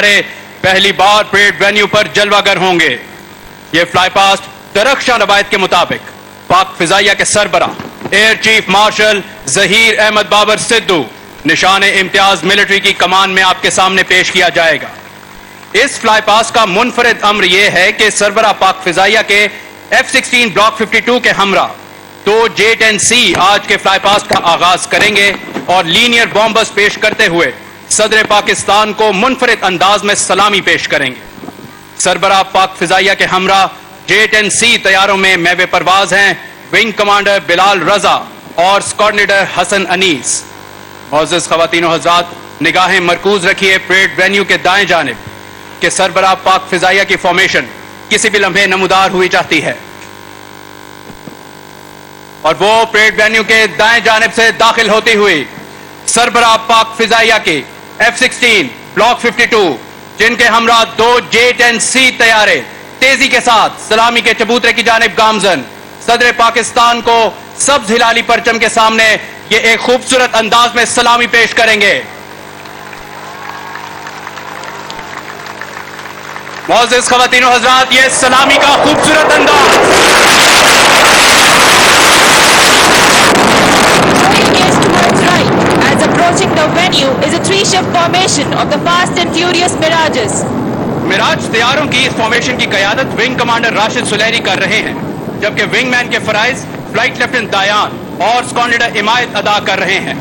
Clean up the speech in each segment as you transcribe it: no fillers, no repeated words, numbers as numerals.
طیارے پہلی بار parade venue پر جلوہ گر ہوں گے. یہ فلائی پاسٹ درخشاں روایت کے مطابق پاک فضائیہ کے سربراہ air chief marshal Zaheer Ahmed Babar Sidhu Nishan Imtiaz military کی کمان میں آپ کے سامنے پیش کیا جائے گا. اس فلائی پاسٹ کا منفرد امر یہ ہے کہ سربراہ پاک فضائیہ کے F-16 بلاک 52 کے ہمراہ تو J-10C آج کے فلائی پاسٹ کا آغاز کریں گے اور لینئر بامبرز پیش کرتے ہوئے صدر پاکستان کو منفرد انداز میں سلامی پیش کریں گے. سربراہ پاک فضائیہ کے ہمراہ J-10C طیاروں میں میوے پرواز ہیں ونگ کمانڈر بلال رضا اور اسکواڈ لیڈر حسن انیس. معزز خواتین و حضرات، نگاہیں مرکوز رکھیے پریڈ وینیو کے دائیں جانب کہ سربراہ پاک فضائیہ کی فارمیشن کسی بھی لمحے نمودار ہوئی چاہتی ہے اور وہ پریڈ وینیو کے دائیں جانب سے داخل ہوتی ہوئی سربراہ پاک فضائیہ کی F-16 بلاک 52 جن کے ہمراہ 2 J-10C طیارے تیزی کے ساتھ سلامی کے چبوترے کی جانب گامزن صدر پاکستان کو سبز ہلالی پرچم کے سامنے یہ ایک خوبصورت انداز میں سلامی پیش کریں گے. معزز خواتین و حضرات، یہ سلامی کا خوبصورت انداز as approaching the venue is a three-shift formation of the fast and furious Mirages. مراج طیاروں کی اس فارمیشن کی قیادت ونگ کمانڈر راشد سلیری کر رہے ہیں، جبکہ ونگ مین کے فرائض فلائٹ لیفٹیننٹ دایان اور اسکواڈ لیڈر امایت ادا کر رہے ہیں.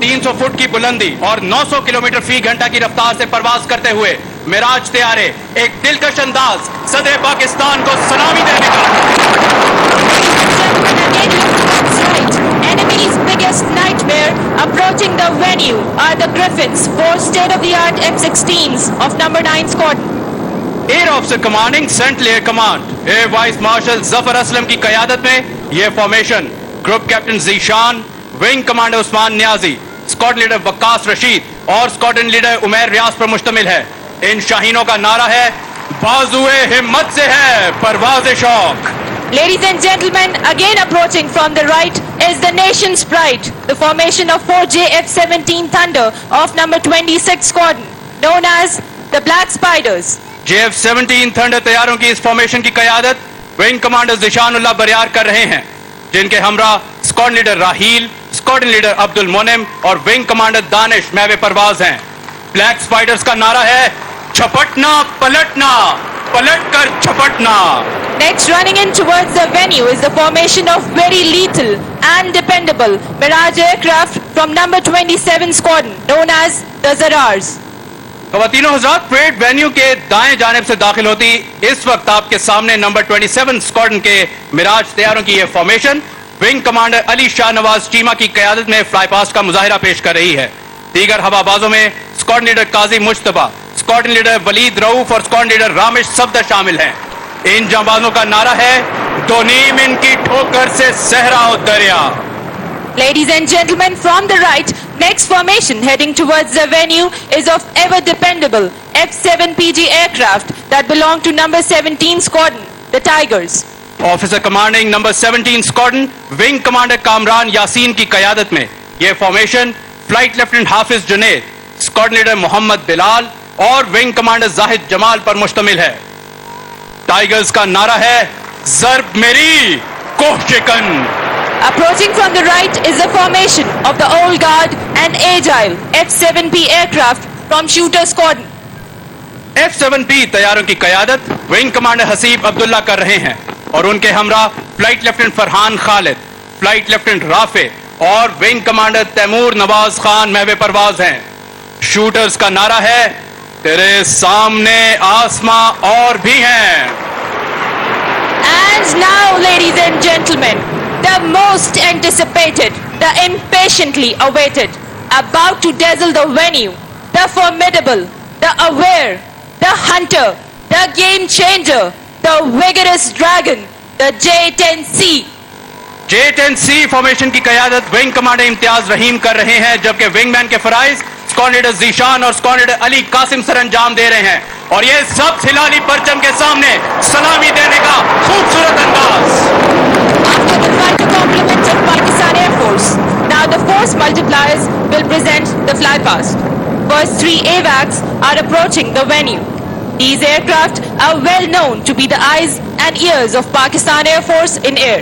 300 فٹ کی بلندی اور 900 کلومیٹر فی گھنٹہ کی رفتار سے پرواز کرتے ہوئے مراج طیارے ایک دلکش انداز صدر پاکستان کو سلامی دینے کا. Enemy's biggest nightmare approaching the venue are the Griffins, 4 state-of-the-art F-16s of number 9 Squadron. Air officer commanding central air command air vice marshal Zafar Aslam کی قیادت میں یہ formation group captain Zeeshan, wing commander Usman Niazi, squad leader Waqas Rashid اور اسکواڈرن لیڈر عمیر ریاض پر مشتمل ہے. ان شاہینوں کا نعرہ ہے بازوئے ہمت سے ہے پرواز شوق. Ladies and gentlemen, again approaching from the right is the nation's pride, the formation of 4 JF-17 Thunder of number 26 Squadron, known as the Black Spiders. JF-17 Thunder طیاروں کی اس فارمیشن کی قیادت ونگ کمانڈر ذیشان اللہ بریار کر رہے ہیں، جن کے ہمراہ squad leader Raheel, squadron leader عبد المنعم اور ونگ کمانڈر دانش میوے پرواز ہیں. بلیک اسپائڈرز کا نعرہ ہے چھپٹنا پلٹنا، پلٹ کر چھپٹنا. Next, running in towards the venue is the formation of very lethal and dependable Mirage aircraft from number 27 Squadron, known as the Zarars. خواتین و حضرات، پریڈ وینیو کے دائیں جانب سے داخل ہوتی اس وقت آپ کے سامنے نمبر 27 اسکواڈرن کے مراج طیاروں کی یہ formation wing commander Ali Shah Nawaz Cheema کی قیادت میں فلائی پاسٹ کا مظاہرہ پیش کر رہی ہے. دیگر ہوا بازوں میں اسکواڈرن لیڈر قاضی مجتبیٰ، اسکواڈرن لیڈر ولید رؤوف اور اسکواڈرن لیڈر رامش صفدر شامل ہیں. ان جانبازوں کا نعرہ ہے دو نیم ان کی ٹھوکر سے صحرا و دریا. Ladies and gentlemen, from the right, next formation heading towards the venue is of ever dependable F-7PG aircraft that belong to number 17 Squadron, the Tigers. Officer commanding number 17 squadron wing commander Kamran Yasin کی قیادت میں یہ formation flight lieutenant حافظ Junaid, squadron leader محمد بلال اور wing commander زاہد جمال پر مشتمل ہے. Tigers کا نعرہ ہے ضرب میری کوہ شکن. Approaching from the right is the formation of the old guard and agile F-7P aircraft from Shooter Squadron. F-7P طیاروں کی قیادت ونگ کمانڈر حسیب عبداللہ کر رہے ہیں اور ان کے ہمراہ فلائٹ لیفٹیننٹ فرحان خالد، فلائٹ لیفٹیننٹ رافع اور wing commander Timur Nawaz Khan میوے پرواز ہیں. شوٹرز کا نعرہ ہے تیرے سامنے آسماں اور بھی ہیں. And now, ladies and gentlemen, the most anticipated, the impatiently awaited, about to dazzle the venue, the formidable, the aware, the hunter, the game changer, the vigorous dragon, the J-10C. J-10C formation کی قیادت wing commander امتیاز رحیم کر رہے ہیں، جبکہ wing مین کے فرائض squadron leader Zeeshan اور squadron leader علی قاسم سر انجام دے رہے ہیں. اور یہ سب ہلالی پرچم کے سامنے سلامی دینے کا خوبصورت انداز. After the fighter compliments of Pakistan Air Force, now the force multipliers will present the fly past. First 3 AWACS are approaching the venue. These aircraft are well known to be the eyes and ears of Pakistan Air Force in air.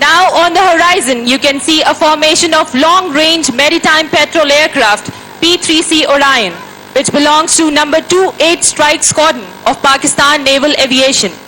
Now on the horizon you can see a formation of long-range maritime patrol aircraft P-3C Orion, which belongs to number 28 Strike Squadron of Pakistan Naval Aviation.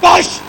Push!